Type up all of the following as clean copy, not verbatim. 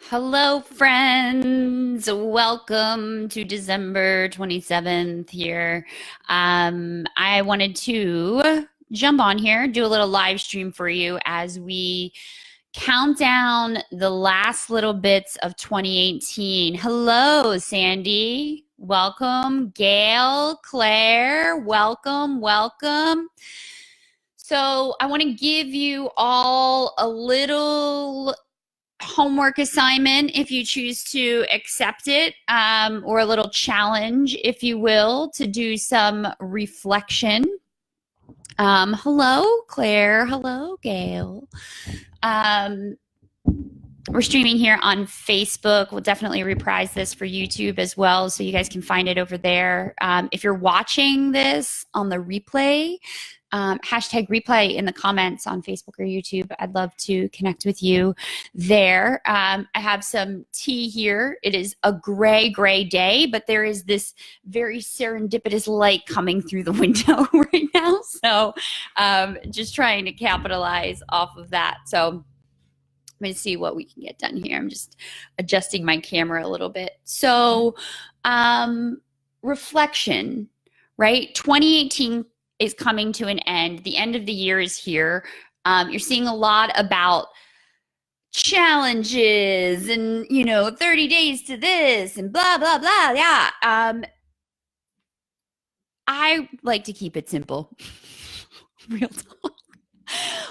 Hello, friends. Welcome to December 27th here. I wanted to jump on here, do a little live stream for you as we count down the last little bits of 2018. Hello, Sandy. Welcome. Gail, Claire, welcome, welcome. So I want to give you all a little homework assignment if you choose to accept it, or a little challenge, if you will, to do some reflection. Hello, Claire. Hello, Gail. We're streaming here on Facebook. We'll definitely reprise this for YouTube as well, so you guys can find it over there. If you're watching this on the replay, hashtag replay in the comments on Facebook or YouTube. I'd love to connect with you there. I have some tea here. It is a gray day, but there is this very serendipitous light coming through the window right now. So just trying to capitalize off of that. So let me see what we can get done here. I'm just adjusting my camera a little bit. So reflection, right? 2018 is coming to an end. The end of the year is here. You're seeing a lot about challenges and, 30 days to this and blah, blah, blah. Yeah. I like to keep it simple. Real talk.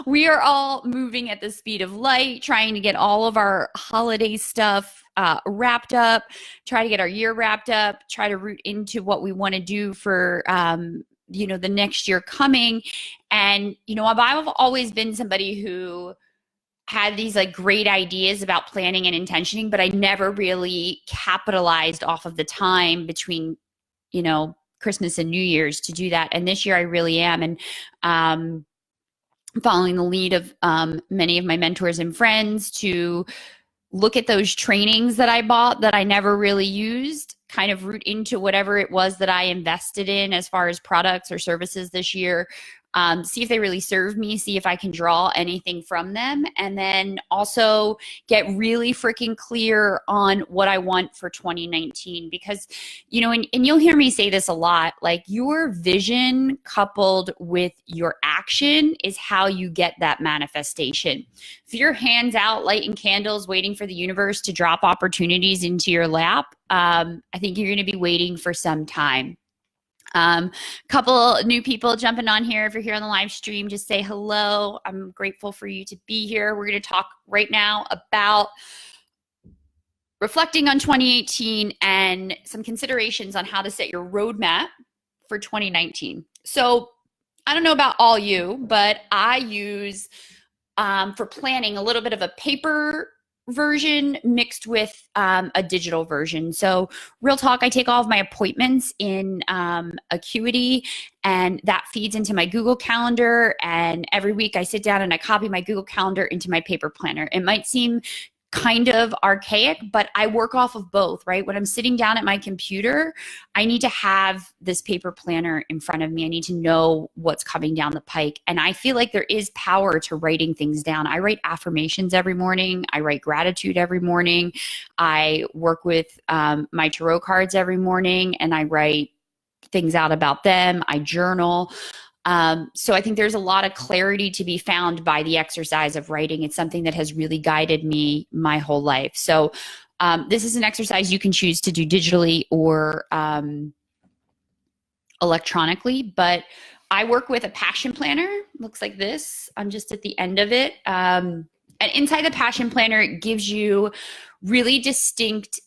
We are all moving at the speed of light, trying to get all of our holiday stuff wrapped up, try to get our year wrapped up, try to root into what we want to do for the next year coming. And, I've always been somebody who had these like great ideas about planning and intentioning, but I never really capitalized off of the time between, Christmas and New Year's to do that. And this year I really am. And following the lead of many of my mentors and friends to look at those trainings that I bought that I never really used, kind of root into whatever it was that I invested in as far as products or services this year, see if they really serve me, see if I can draw anything from them, and then also get really freaking clear on what I want for 2019. Because, and you'll hear me say this a lot, like your vision coupled with your action is how you get that manifestation. If you're hands out lighting candles waiting for the universe to drop opportunities into your lap, I think you're going to be waiting for some time. Couple new people jumping on here. If you're here on the live stream, just say hello. I'm grateful for you to be here. We're going to talk right now about reflecting on 2018 and some considerations on how to set your roadmap for 2019. So I don't know about all you, but I use for planning a little bit of a paper version mixed with a digital version. So real talk, I take all of my appointments in Acuity, and that feeds into my Google Calendar. And every week I sit down and I copy my Google Calendar into my paper planner. It might seem kind of archaic, but I work off of both, right? When I'm sitting down at my computer, I need to have this paper planner in front of me. I need to know what's coming down the pike. And I feel like there is power to writing things down. I write affirmations every morning. I write gratitude every morning. I work with my tarot cards every morning, and I write things out about them. I journal. So I think there's a lot of clarity to be found by the exercise of writing. It's something that has really guided me my whole life. So this is an exercise you can choose to do digitally or electronically, but I work with a passion planner. Looks like this. I'm just at the end of it. And inside the passion planner, it gives you really distinct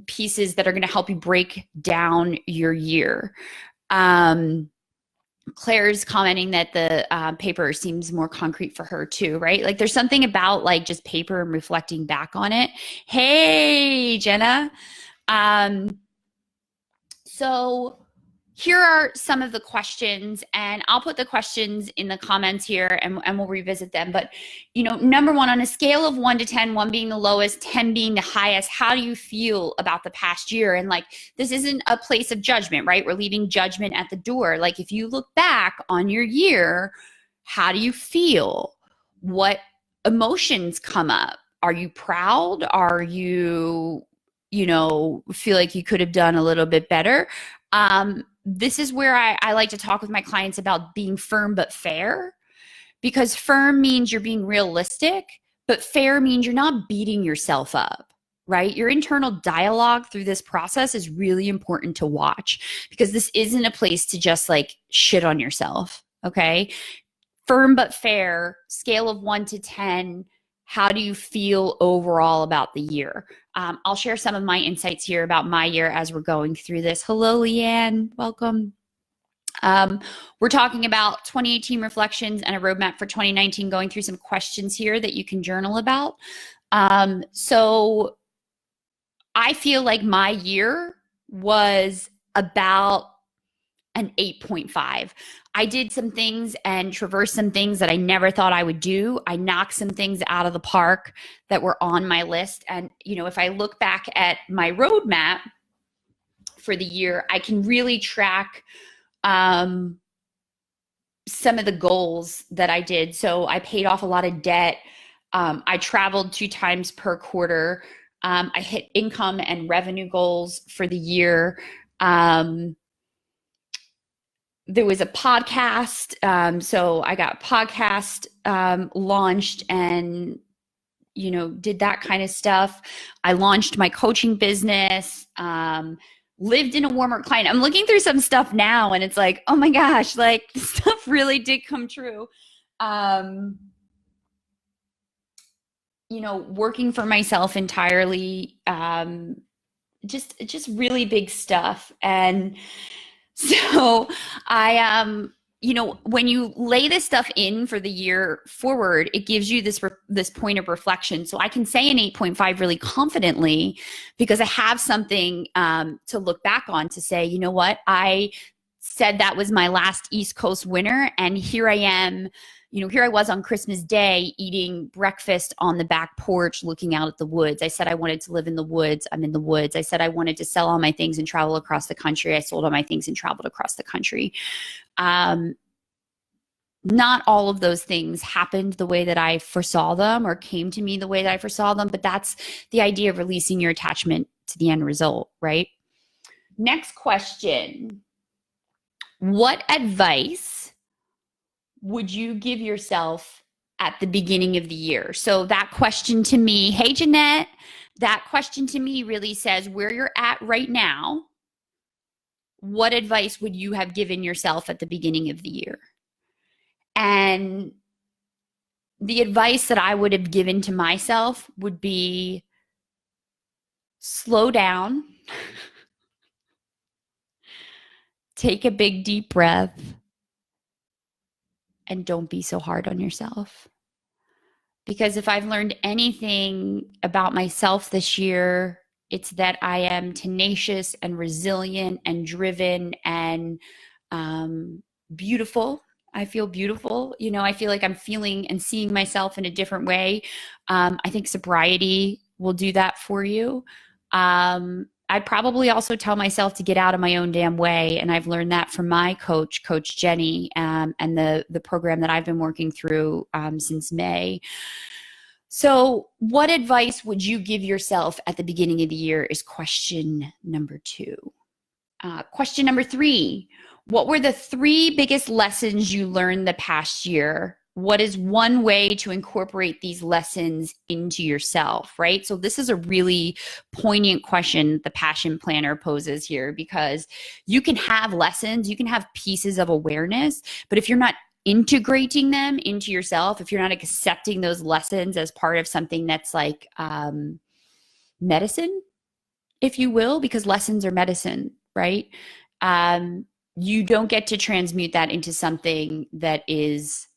pieces that are going to help you break down your year. Claire's commenting that the paper seems more concrete for her too, right? Like there's something about like just paper and reflecting back on it. Hey, Jenna. So here are some of the questions, and I'll put the questions in the comments here and we'll revisit them. But, number one, on a scale of 1 to 10, 1 being the lowest, 10 being the highest, how do you feel about the past year? And like, this isn't a place of judgment, right? We're leaving judgment at the door. Like if you look back on your year, how do you feel? What emotions come up? Are you proud? Are you, feel like you could have done a little bit better? This is where I like to talk with my clients about being firm but fair, because firm means you're being realistic, but fair means you're not beating yourself up, right? Your internal dialogue through this process is really important to watch, because this isn't a place to just like shit on yourself, okay? Firm but fair, scale of 1 to 10. How do you feel overall about the year? I'll share some of my insights here about my year as we're going through this. Hello, Leanne. Welcome. We're talking about 2018 reflections and a roadmap for 2019, going through some questions here that you can journal about. So I feel like my year was about an 8.5. I did some things and traversed some things that I never thought I would do. I knocked some things out of the park that were on my list. And, if I look back at my roadmap for the year, I can really track some of the goals that I did. So I paid off a lot of debt. I traveled 2 times per quarter. I hit income and revenue goals for the year. There was a podcast. So I got a podcast launched and, did that kind of stuff. I launched my coaching business, lived in a warmer climate. I'm looking through some stuff now and it's like, oh my gosh, like stuff really did come true. Working for myself entirely, just really big stuff. And so I, when you lay this stuff in for the year forward, it gives you this point of reflection. So I can say an 8.5 really confidently because I have something to look back on to say, you know what, I said that was my last East Coast winter, and here I am. Here I was on Christmas Day eating breakfast on the back porch looking out at the woods. I said I wanted to live in the woods. I'm in the woods. I said I wanted to sell all my things and travel across the country. I sold all my things and traveled across the country. Not all of those things happened the way that I foresaw them or came to me the way that I foresaw them, but that's the idea of releasing your attachment to the end result, right? Next question. What advice would you give yourself at the beginning of the year? So that question to me, hey, Jeanette, that question to me really says where you're at right now. What advice would you have given yourself at the beginning of the year? And the advice that I would have given to myself would be slow down, take a big deep breath, and don't be so hard on yourself. Because if I've learned anything about myself this year, it's that I am tenacious and resilient and driven and beautiful. I feel beautiful. I feel like I'm feeling and seeing myself in a different way. I think sobriety will do that for you. I'd probably also tell myself to get out of my own damn way. And I've learned that from my coach, Coach Jenny, and the program that I've been working through since May. So what advice would you give yourself at the beginning of the year is question number 2. Question number 3, what were the 3 biggest lessons you learned the past year? What is one way to incorporate these lessons into yourself, right? So this is a really poignant question the Passion Planner poses here, because you can have lessons, you can have pieces of awareness, but if you're not integrating them into yourself, if you're not accepting those lessons as part of something that's like medicine, if you will, because lessons are medicine, right? You don't get to transmute that into something that is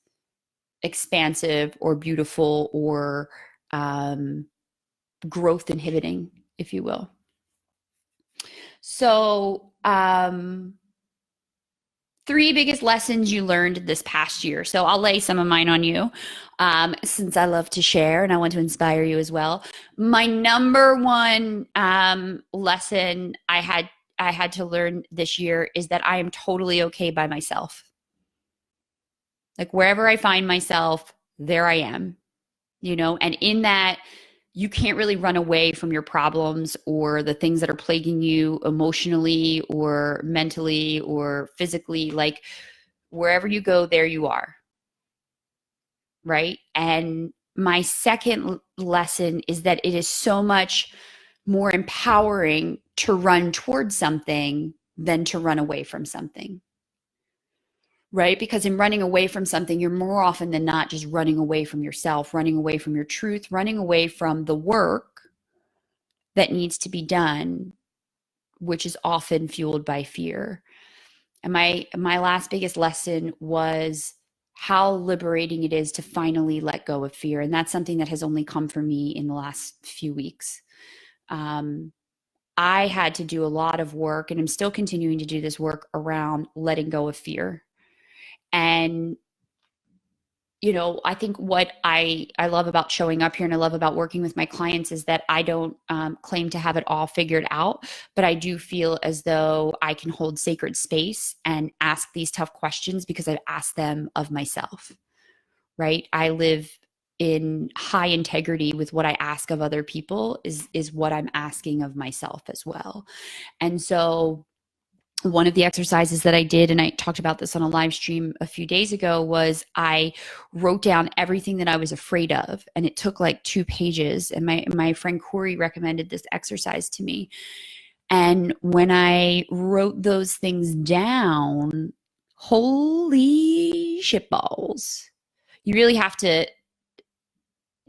expansive or beautiful or growth inhibiting, if you will. So 3 biggest lessons you learned this past year. So I'll lay some of mine on you since I love to share and I want to inspire you as well. My number 1 lesson I had to learn this year is that I am totally okay by myself. Like wherever I find myself, there I am, and in that you can't really run away from your problems or the things that are plaguing you emotionally or mentally or physically. Like wherever you go, there you are. Right. And my second lesson is that it is so much more empowering to run towards something than to run away from something. Right. Because in running away from something, you're more often than not just running away from yourself, running away from your truth, running away from the work that needs to be done, which is often fueled by fear. And my last biggest lesson was how liberating it is to finally let go of fear. And that's something that has only come for me in the last few weeks. I had to do a lot of work, and I'm still continuing to do this work around letting go of fear. And I think what I love about showing up here and I love about working with my clients is that I don't claim to have it all figured out, but I do feel as though I can hold sacred space and ask these tough questions because I've asked them of myself, right? I live in high integrity with what I ask of other people is what I'm asking of myself as well. And so one of the exercises that I did, and I talked about this on a live stream a few days ago, was I wrote down everything that I was afraid of. And it took like 2 pages. And my friend Corey recommended this exercise to me. And when I wrote those things down, holy shitballs. You really have to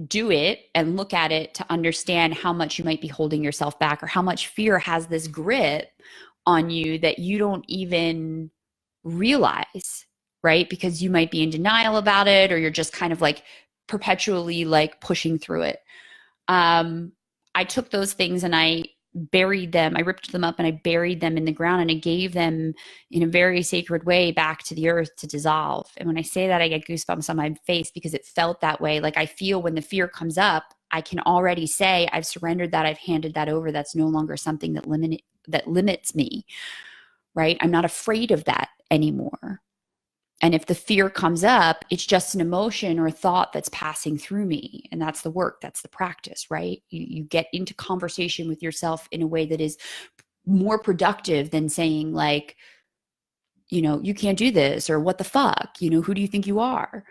do it and look at it to understand how much you might be holding yourself back or how much fear has this grip on you that you don't even realize, right? Because you might be in denial about it or you're just kind of like perpetually like pushing through it. I took those things and I buried them. I ripped them up and I buried them in the ground and I gave them in a very sacred way back to the earth to dissolve. And when I say that, I get goosebumps on my face because it felt that way. Like I feel when the fear comes up, I can already say I've surrendered that. I've handed that over. That's no longer something that limits me, right? I'm not afraid of that anymore. And if the fear comes up, it's just an emotion or a thought that's passing through me. And that's the work, that's the practice, right? You get into conversation with yourself in a way that is more productive than saying like, you can't do this or what the fuck, who do you think you are?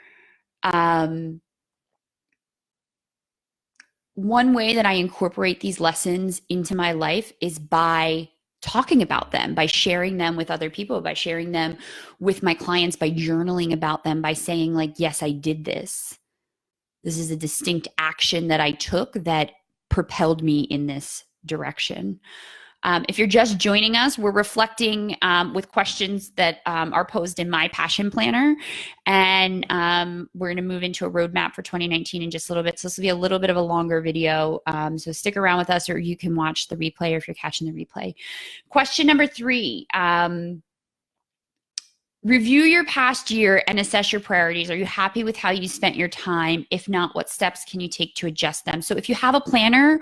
One way that I incorporate these lessons into my life is by talking about them, by sharing them with other people, by sharing them with my clients, by journaling about them, by saying like, yes, I did this. This is a distinct action that I took that propelled me in this direction. If you're just joining us, we're reflecting with questions that are posed in my passion planner. And we're going to move into a roadmap for 2019 in just a little bit. So this will be a little bit of a longer video. So stick around with us or you can watch the replay or if you're catching the replay. Question number 3. Review your past year and assess your priorities. Are you happy with how you spent your time? If not, what steps can you take to adjust them? So if you have a planner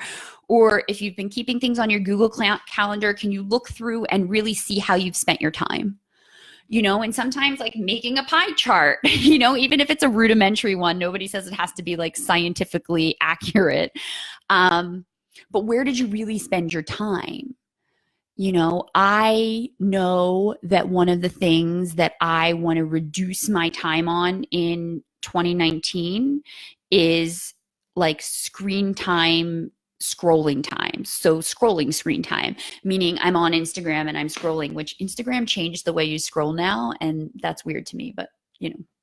or if you've been keeping things on your Google Calendar, can you look through and really see how you've spent your time? And sometimes like making a pie chart, even if it's a rudimentary one, nobody says it has to be like scientifically accurate. But where did you really spend your time? I know that one of the things that I want to reduce my time on in 2019 is like screen time, scrolling time. So scrolling screen time, meaning I'm on Instagram and I'm scrolling, which Instagram changed the way you scroll now. And that's weird to me, but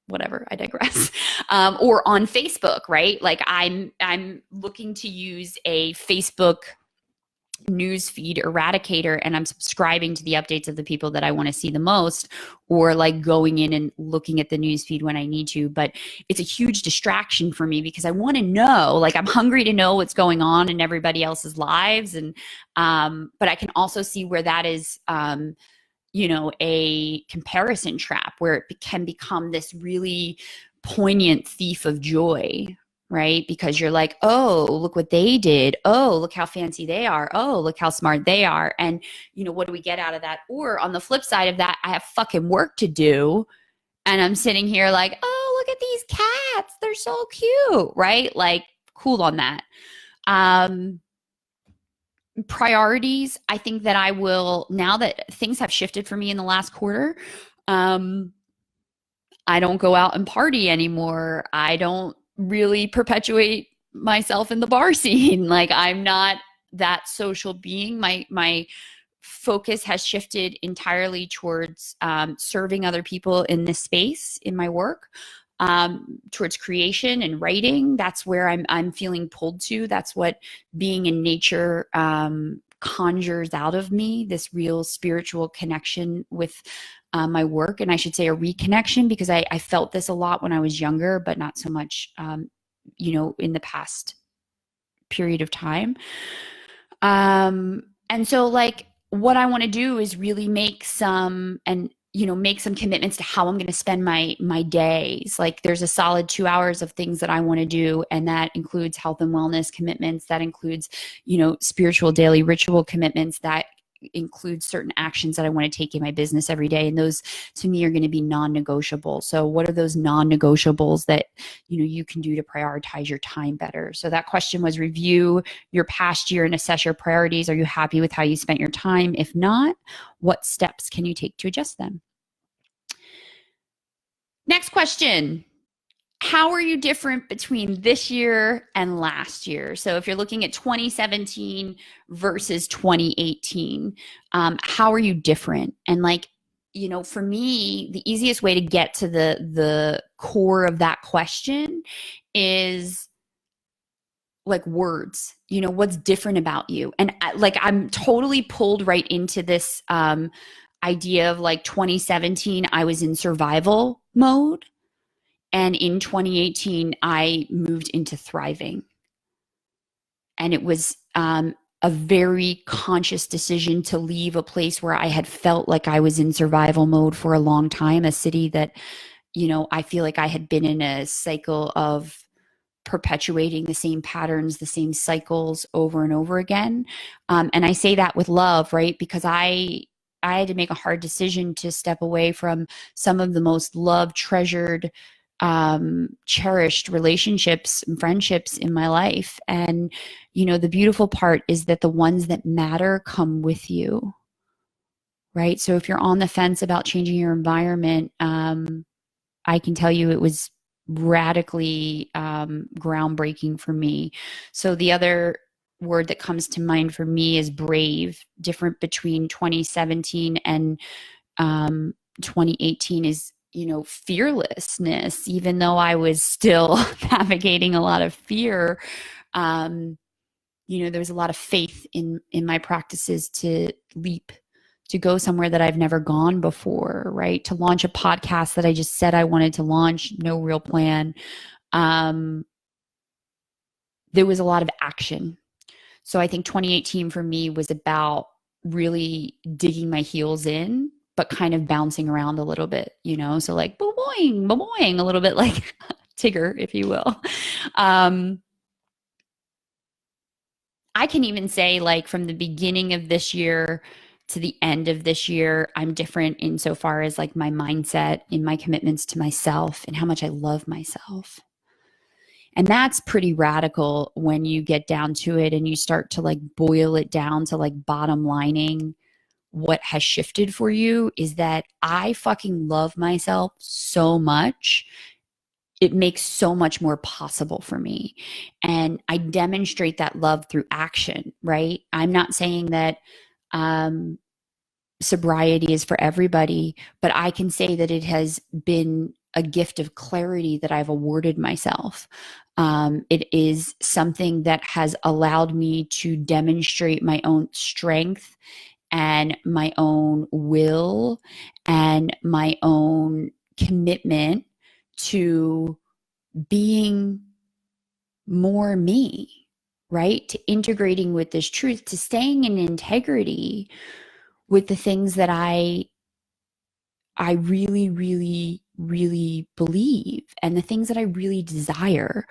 whatever, I digress. Or on Facebook, right? Like I'm looking to use a Facebook newsfeed eradicator and I'm subscribing to the updates of the people that I want to see the most or like going in and looking at the newsfeed when I need to. But it's a huge distraction for me because I want to know, like I'm hungry to know what's going on in everybody else's lives. And but I can also see where that is a comparison trap where it can become this really poignant thief of joy, right? Because you're like, oh, look what they did. Oh, look how fancy they are. Oh, look how smart they are. And, what do we get out of that? Or on the flip side of that, I have fucking work to do. And I'm sitting here like, oh, look at these cats. They're so cute, right? Like, cool on that. Um, Priorities, I think that I will, now that things have shifted for me in the last quarter, um, I don't go out and party anymore. I don't really perpetuate myself in the bar scene. Like I'm not that social being. My focus has shifted entirely towards serving other people in this space in my work, towards creation and writing. That's where I'm feeling pulled to. That's what being in nature conjures out of me. This real spiritual connection with my work, and I should say a reconnection, because I felt this a lot when I was younger, but not so much, in the past period of time. And so like what I want to do is really make some commitments to how I'm going to spend my days. Like there's a solid 2 hours of things that I want to do, and that includes health and wellness commitments. That includes, spiritual daily ritual commitments. That includes certain actions that I want to take in my business every day, and those to me are going to be non-negotiable. So what are those non-negotiables that you can do to prioritize your time better? So that question was: review your past year and assess your priorities. Are you happy with how you spent your time? If not, what steps can you take to adjust them? Next question: how are you different between this year and last year? So if you're looking at 2017 versus 2018, how are you different? And like, for me, the easiest way to get to the core of that question is like words. What's different about you? And like I'm totally pulled right into this idea of like 2017 I was in survival mode, and in 2018, I moved into thriving. And it was a very conscious decision to leave a place where I had felt like I was in survival mode for a long time, a city that, I feel like I had been in a cycle of perpetuating the same patterns, the same cycles over and over again. And I say that with love, right? Because I had to make a hard decision to step away from some of the most loved, treasured, cherished relationships and friendships in my life. And, the beautiful part is that the ones that matter come with you, right? So if you're on the fence about changing your environment, I can tell you it was radically groundbreaking for me. So the other word that comes to mind for me is brave. Different between 2017 and 2018 is, fearlessness. Even though I was still navigating a lot of fear, there was a lot of faith in my practices to leap, to go somewhere that I've never gone before, right? To launch a podcast that I just said I wanted to launch, no real plan. There was a lot of action. So I think 2018 for me was about really digging my heels in, but kind of bouncing around a little bit, so like boing, boing, a little bit like Tigger, if you will. I can even say, like, from the beginning of this year to the end of this year, I'm different insofar as like my mindset, in my commitments to myself, and how much I love myself. And that's pretty radical when you get down to it and you start to like boil it down to like bottom lining. What has shifted for you is that I fucking love myself so much. It makes so much more possible for me. And I demonstrate that love through action, right? I'm not saying that sobriety is for everybody, but I can say that it has been a gift of clarity that I've awarded myself. It is something that has allowed me to demonstrate my own strength and my own will and my own commitment to being more me, right? To integrating with this truth, to staying in integrity with the things that I really, really, really believe, and the things that I really desire.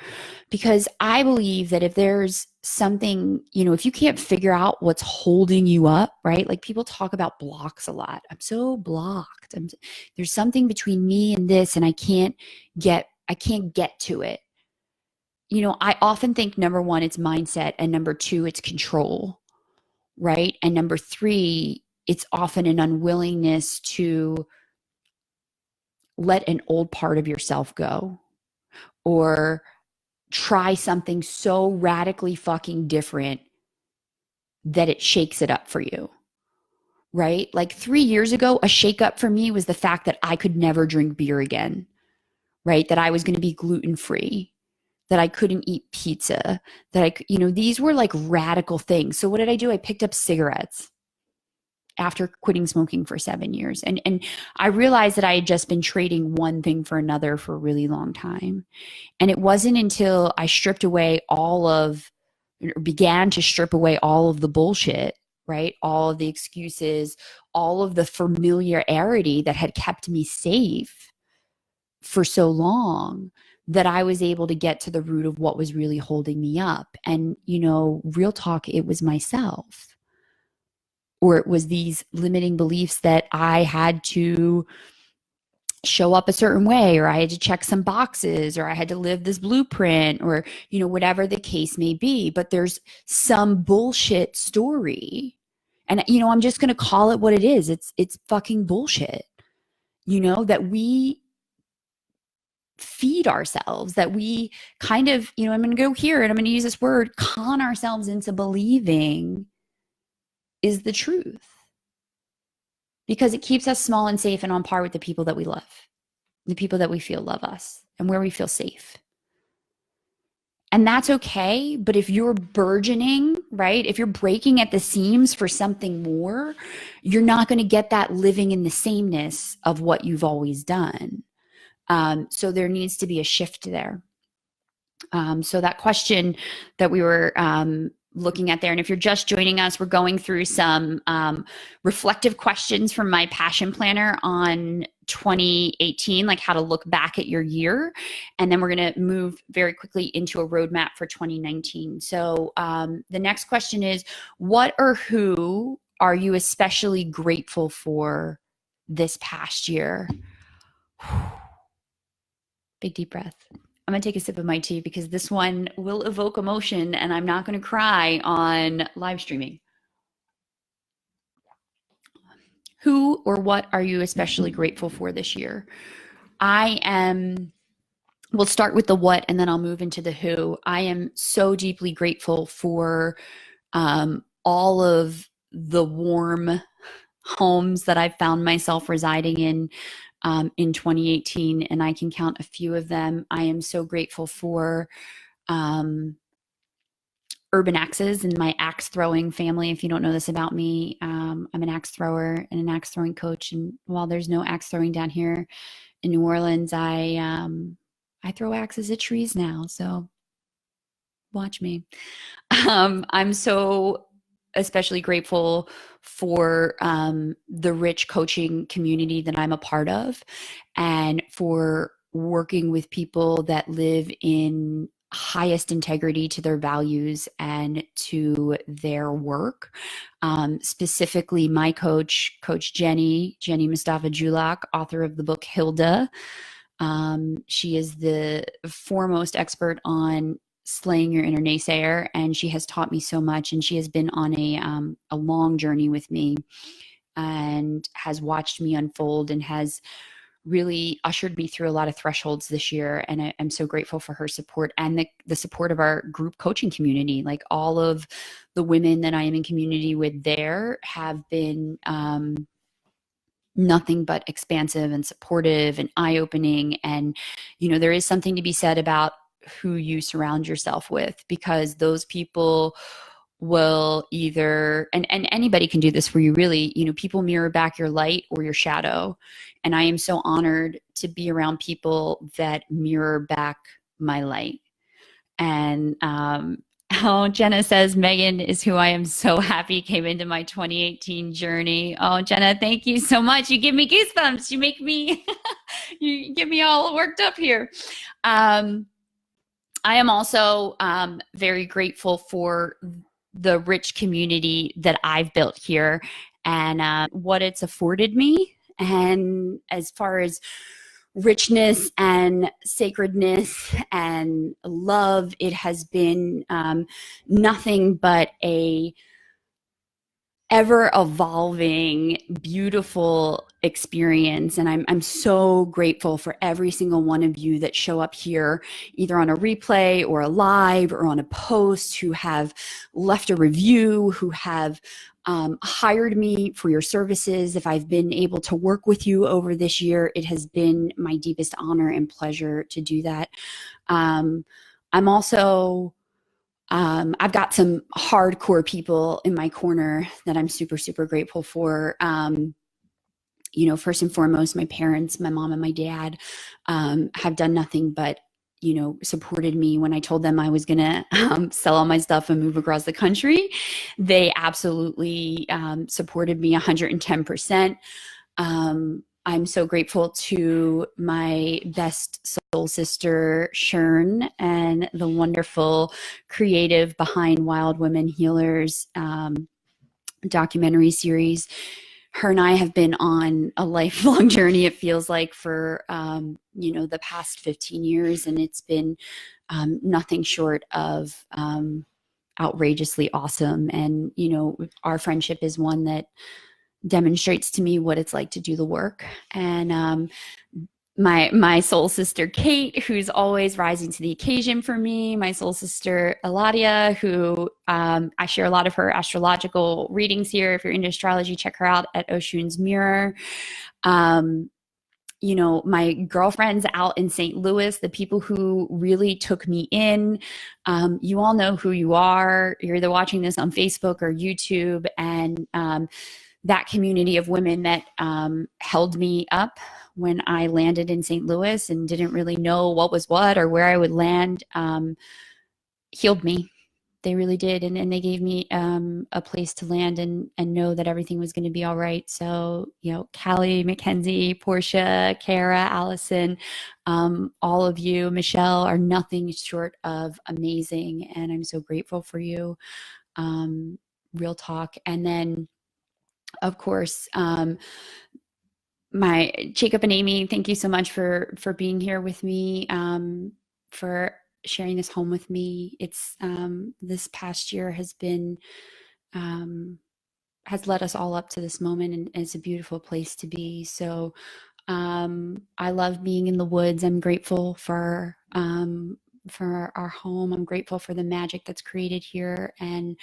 Because I believe that if there's something, if you can't figure out what's holding you up, right? Like people talk about blocks a lot. I'm so blocked. There's something between me and this, and I can't get to it. I often think number one, it's mindset, and number two, it's control, right? And number three, it's often an unwillingness to let an old part of yourself go or try something so radically fucking different that it shakes it up for you, right? Like 3 years ago, a shake up for me was the fact that I could never drink beer again, right? That I was going to be gluten free, that I couldn't eat pizza, that these were like radical things. So what did I do? I picked up cigarettes after quitting smoking for 7 years. And I realized that I had just been trading one thing for another for a really long time. And it wasn't until I began to strip away all of the bullshit, right? All of the excuses, all of the familiarity that had kept me safe for so long, that I was able to get to the root of what was really holding me up. And, real talk, it was myself, or it was these limiting beliefs that I had to show up a certain way, or I had to check some boxes, or I had to live this blueprint, or, whatever the case may be. But there's some bullshit story. And, I'm just going to call it what it is. It's fucking bullshit, that we feed ourselves, that we kind of, I'm going to go here and I'm going to use this word, con ourselves into believing is the truth, because it keeps us small and safe and on par with the people that we love, the people that we feel love us and where we feel safe. And that's okay. But if you're burgeoning, right, if you're breaking at the seams for something more, you're not going to get that living in the sameness of what you've always done. So there needs to be a shift there. So that question that we were looking at there, and if you're just joining us, we're going through some reflective questions from my passion planner on 2018, like how to look back at your year. And then we're going to move very quickly into a roadmap for 2019. So the next question is, what or who are you especially grateful for this past year? Big deep breath. I'm going to take a sip of my tea because this one will evoke emotion and I'm not going to cry on live streaming. Who or what are you especially grateful for this year? We'll start with the what and then I'll move into the who. I am so deeply grateful for all of the warm homes that I've found myself residing in 2018, and I can count a few of them. I am so grateful for urban axes and my axe throwing family. If you don't know this about me, I'm an axe thrower and an axe throwing coach. And while there's no axe throwing down here in New Orleans, I throw axes at trees now. So watch me. I'm so especially grateful for the rich coaching community that I'm a part of, and for working with people that live in highest integrity to their values and to their work. Specifically, my coach Jenny Mustafa Julak, author of the book Hilda. She is the foremost expert on slaying your inner naysayer, and she has taught me so much, and she has been on a long journey with me and has watched me unfold and has really ushered me through a lot of thresholds this year. And I'm so grateful for her support and the support of our group coaching community. Like, all of the women that I am in community with there have been nothing but expansive and supportive and eye-opening. And, there is something to be said about who you surround yourself with, because those people will either, and anybody can do this for you, really, people mirror back your light or your shadow. And I am so honored to be around people that mirror back my light. And Jenna says, Megan is who I am so happy came into my 2018 journey. Oh, Jenna, thank you so much. You give me goosebumps. You make me, you get me all worked up here. I am also very grateful for the rich community that I've built here and what it's afforded me. And as far as richness and sacredness and love. It has been nothing but a ever evolving, beautiful experience. And I'm so grateful for every single one of you that show up here, either on a replay or a live or on a post, who have left a review, who have hired me for your services. If I've been able to work with you over this year, it has been my deepest honor and pleasure to do that. I'm also I've got some hardcore people in my corner that I'm super, super grateful for. First and foremost, my parents, my mom and my dad, have done nothing but, supported me when I told them I was going to sell all my stuff and move across the country. They absolutely supported me 110%. I'm so grateful to my best soul sister, Shern, and the wonderful creative behind Wild Women Healers documentary series. Her and I have been on a lifelong journey, it feels like, for, the past 15 years. And it's been nothing short of outrageously awesome. And, our friendship is one that demonstrates to me what it's like to do the work. And my soul sister Kate, who's always rising to the occasion for me, my soul sister Eladia, who I share a lot of her astrological readings here. If you're into astrology, check her out at Oshun's Mirror. My girlfriends out in St. Louis, the people who really took me in, you all know who you are. You're either watching this on Facebook or YouTube, and that community of women that held me up when I landed in St. Louis and didn't really know what was what or where I would land, healed me. They really did. And they gave me a place to land and know that everything was going to be all right. So, Callie, Mackenzie, Portia, Kara, Allison, all of you, Michelle, are nothing short of amazing. And I'm so grateful for you. Real talk. And then, of course, my Jacob and Amy, thank you so much for being here with me, for sharing this home with me. It's this past year has been has led us all up to this moment, and it's a beautiful place to be. So I love being in the woods. I'm grateful for our home. I'm grateful for the magic that's created here, and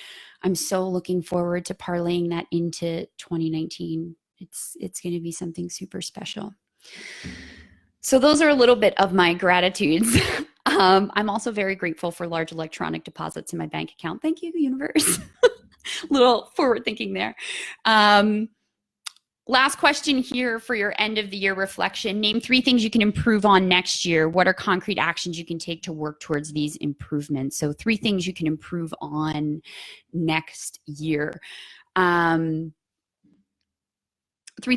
I'm so looking forward to parlaying that into 2019. It's going to be something super special. So those are a little bit of my gratitudes. I'm also very grateful for large electronic deposits in my bank account. Thank you, universe. Little forward thinking there. Last question here for your end of the year reflection. Name 3 things you can improve on next year. What are concrete actions you can take to work towards these improvements? So 3 things you can improve on next year. 3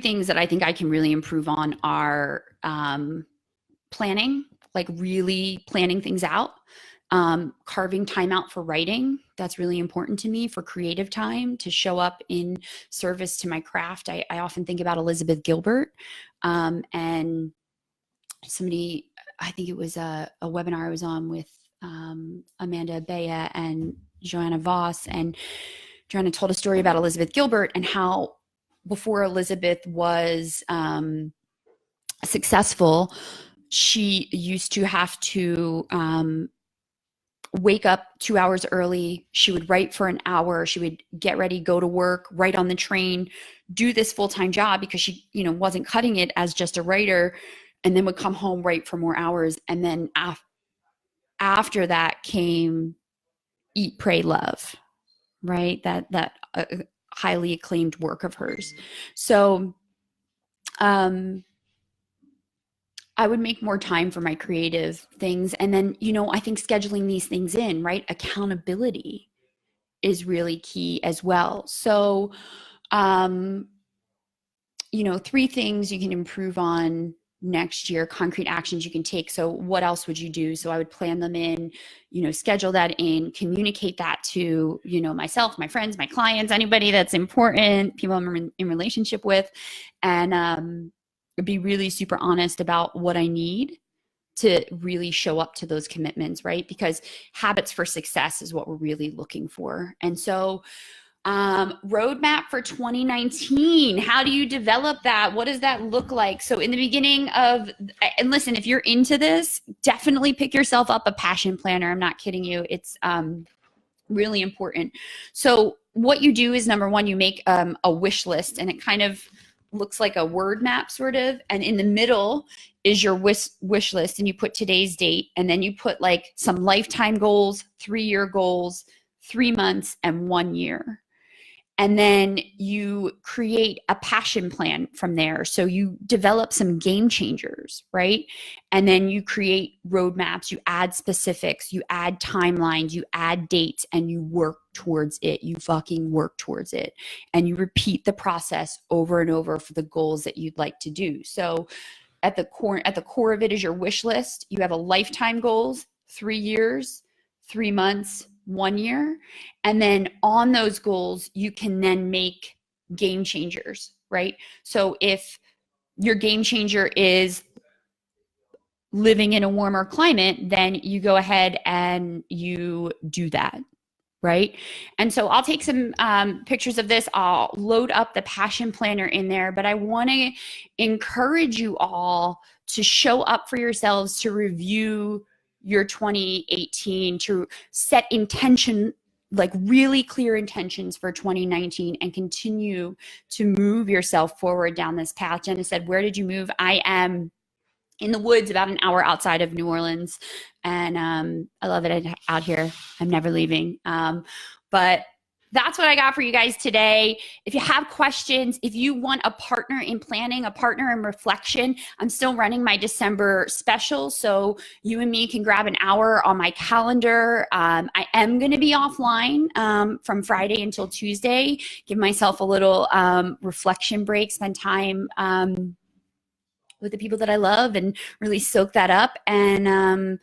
things that I think I can really improve on are planning, like really planning things out. Carving time out for writing. That's really important to me, for creative time to show up in service to my craft. I often think about Elizabeth Gilbert, and somebody, I think it was a webinar I was on with Amanda Bea and Joanna Voss, and Joanna told a story about Elizabeth Gilbert and how before Elizabeth was successful, she used to have to wake up 2 hours early. She would write for an hour. She would get ready, go to work, write on the train, do this full-time job because she, wasn't cutting it as just a writer, and then would come home, write for more hours. And then after that came Eat, Pray, Love, right? That highly acclaimed work of hers. So, I would make more time for my creative things. And then, I think scheduling these things in, right? Accountability is really key as well. So, 3 things you can improve on next year, concrete actions you can take. So what else would you do? So I would plan them in, schedule that in, communicate that to, myself, my friends, my clients, anybody that's important, people I'm in relationship with. And, be really super honest about what I need to really show up to those commitments, right? Because habits for success is what we're really looking for. And so, roadmap for 2019. How do you develop that? What does that look like? So in the beginning of, and listen, if you're into this, definitely pick yourself up a passion planner. I'm not kidding you. It's really important. So what you do is, number one, you make a wish list, and it kind of looks like a word map sort of. And in the middle is your wish list, and you put today's date, and then you put like some lifetime goals, 3-year goals, 3 months, and 1 year. And then you create a passion plan from there. So you develop some game changers, right? And then you create roadmaps, you add specifics, you add timelines, you add dates, and you work towards it. You fucking work towards it. And you repeat the process over and over for the goals that you'd like to do. So at the core of it is your wish list. You have a lifetime goals, 3 years, 3 months, 1 year. And then on those goals, you can then make game changers, right? So if your game changer is living in a warmer climate, then you go ahead and you do that, right? And so I'll take some pictures of this. I'll load up the passion planner in there, but I want to encourage you all to show up for yourselves, to review your 2018, to set intention, like really clear intentions for 2019, and continue to move yourself forward down this path. Jenna said, where did you move? I am in the woods about an hour outside of New Orleans. And I love it out here. I'm never leaving. But that's what I got for you guys today. If you have questions, if you want a partner in planning, a partner in reflection, I'm still running my December special. So you and me can grab an hour on my calendar. I am going to be offline from Friday until Tuesday. Give myself a little reflection break, spend time with the people that I love and really soak that up. And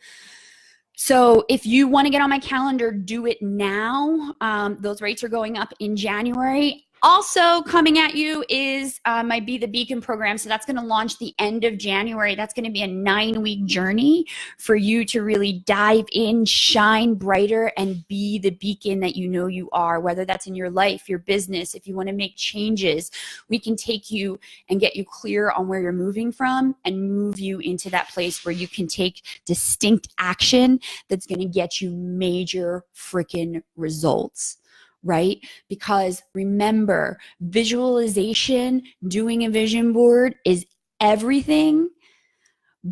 so if you want to get on my calendar, do it now. Those rates are going up in January. Also coming at you is my Be the Beacon program. So that's going to launch the end of January. That's going to be a 9-week journey for you to really dive in, shine brighter, and be the beacon that you know you are, whether that's in your life, your business. If you want to make changes, we can take you and get you clear on where you're moving from and move you into that place where you can take distinct action that's going to get you major freaking results. Right? Because remember, visualization, doing a vision board is everything,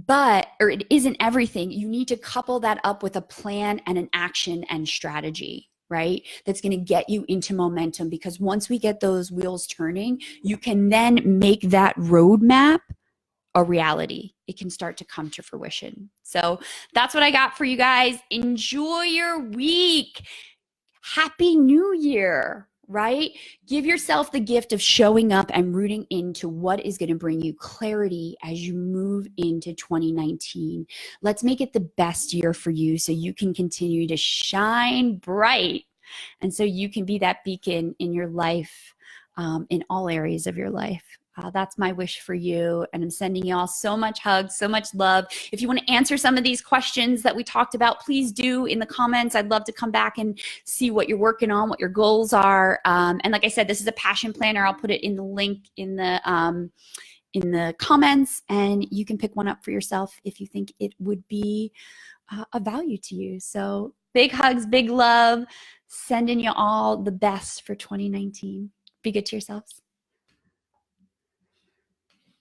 or it isn't everything. You need to couple that up with a plan and an action and strategy, right? That's going to get you into momentum, because once we get those wheels turning, you can then make that roadmap a reality. It can start to come to fruition. So that's what I got for you guys. Enjoy your week. Happy New Year, right? Give yourself the gift of showing up and rooting into what is going to bring you clarity as you move into 2019. Let's make it the best year for you so you can continue to shine bright, and so you can be that beacon in your life, in all areas of your life. That's my wish for you. And I'm sending you all so much hugs, so much love. If you want to answer some of these questions that we talked about, please do in the comments. I'd love to come back and see what you're working on, what your goals are. And like I said, this is a passion planner. I'll put it in the link in the comments, and you can pick one up for yourself if you think it would be of value to you. So big hugs, big love. Sending you all the best for 2019. Be good to yourselves.